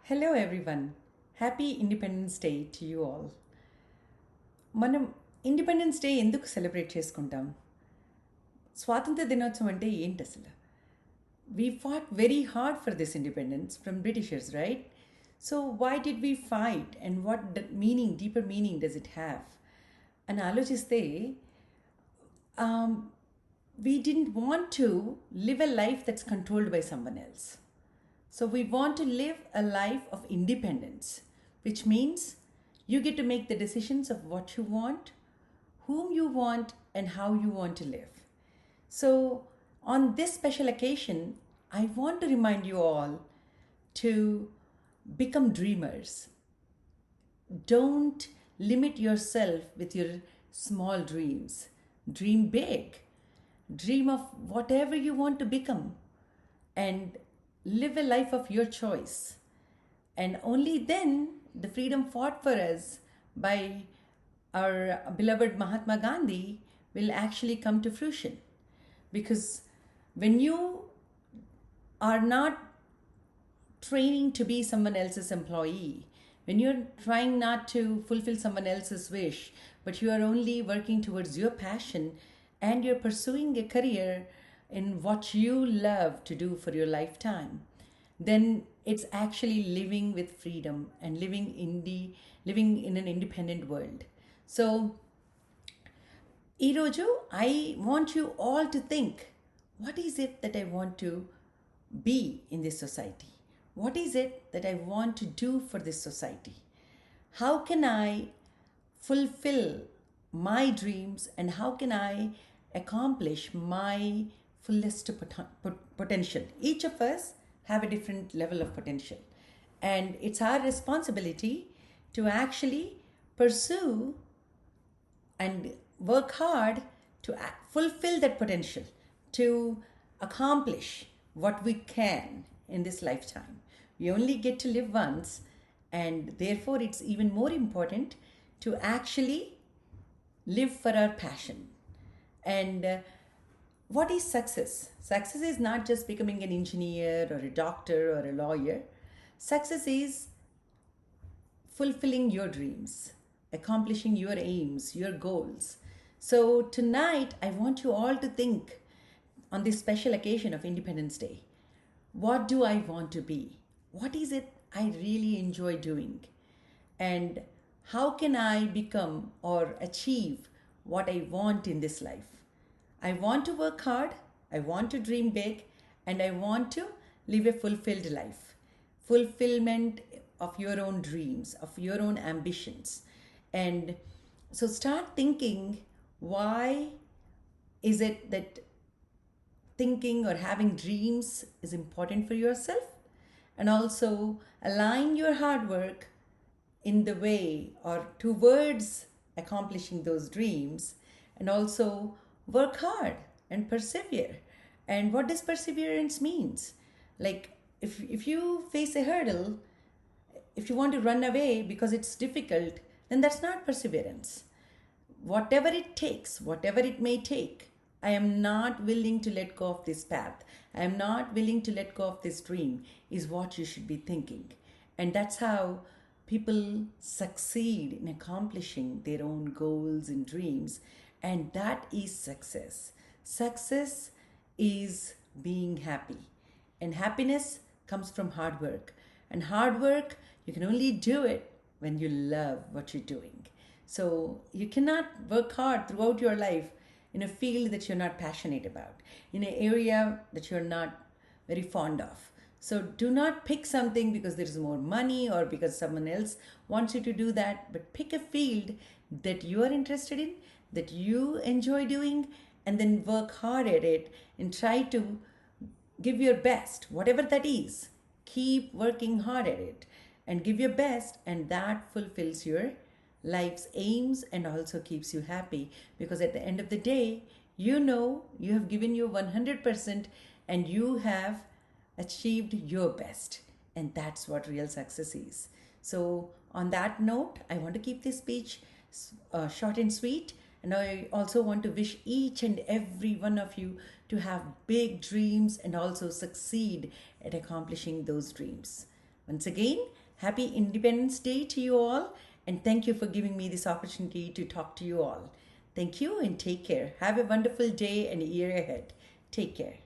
Hello everyone. Happy Independence Day to you all. మనం independence day ఎందుకు celebrate చేసుకుంటాం? స్వాతంత్ర దినోత్సవం అంటే ఏంటి అసలు? We fought very hard for this independence from Britishers, right? So why did we fight and what meaning, deeper meaning does it have? అని ఆలోచిస్తే um, we didn't want to live a life that's controlled by someone else. So we want to live a life of independence, which means you get to make the decisions of what you want, whom you want, and how you want to live. So on this special occasion, I want to remind you all to become dreamers. Don't limit yourself with your small dreams. Dream big. Dream of whatever you want to become and live a life of your choice. And only then the freedom fought for us by our beloved Mahatma Gandhi will actually come to fruition. Because when you are not training to be someone else's employee, when you're trying not to fulfill someone else's wish, but you are only working towards your passion and you're pursuing a career in what you love to do for your lifetime, then it's actually living with freedom and living in an independent world. So ఈరోజు I want you all to think, what is it that I want to be in this society? What is it that I want to do for this society? How can I fulfill my dreams and how can I accomplish my fullest potential? Each of us have a different level of potential, and it's our responsibility to actually pursue and work hard to fulfill that potential, to accomplish what we can in this lifetime. We only get to live once, and therefore it's even more important to actually live for our passion. And what is success? Success is not just becoming an engineer or a doctor or a lawyer. Success is fulfilling your dreams, accomplishing your aims, your goals. So tonight, I want you all to think on this special occasion of Independence Day. What do I want to be? What is it I really enjoy doing? And how can I become or achieve what I want in this life? I want to work hard, I want to dream big, and I want to live a fulfilled life. Fulfillment of your own dreams, of your own ambitions. And so start thinking, why is it that thinking or having dreams is important for yourself? And also align your hard work in the way or towards accomplishing those dreams, and also work hard and persevere. And what does perseverance means? Like if you face a hurdle, if you want to run away because it's difficult, then that's not perseverance. Whatever it takes, whatever it may take, I am not willing to let go of this path. I am not willing to let go of this dream, is what you should be thinking. And that's how people succeed in accomplishing their own goals and dreams. And that is success. Success is being happy. And happiness comes from hard work. And hard work, you can only do it when you love what you're doing. So you cannot work hard throughout your life in a field that you're not passionate about, in an area that you're not very fond of. So do not pick something because there is more money or because someone else wants you to do that, but pick a field that you are interested in, that you enjoy doing, and then work hard at it and try to give your best, whatever that is. Keep working hard at it and give your best, and that fulfills your life's aims and also keeps you happy, because at the end of the day, you know you have given your 100% and you have achieved your best, and that's what real success is. So on that note, I want to keep this speech short and sweet, and I also want to wish each and every one of you to have big dreams and also succeed at accomplishing those dreams. Once again, happy Independence Day to you all, and thank you for giving me this opportunity to talk to you all. Thank you and take care. Have a wonderful day and year ahead. Take care.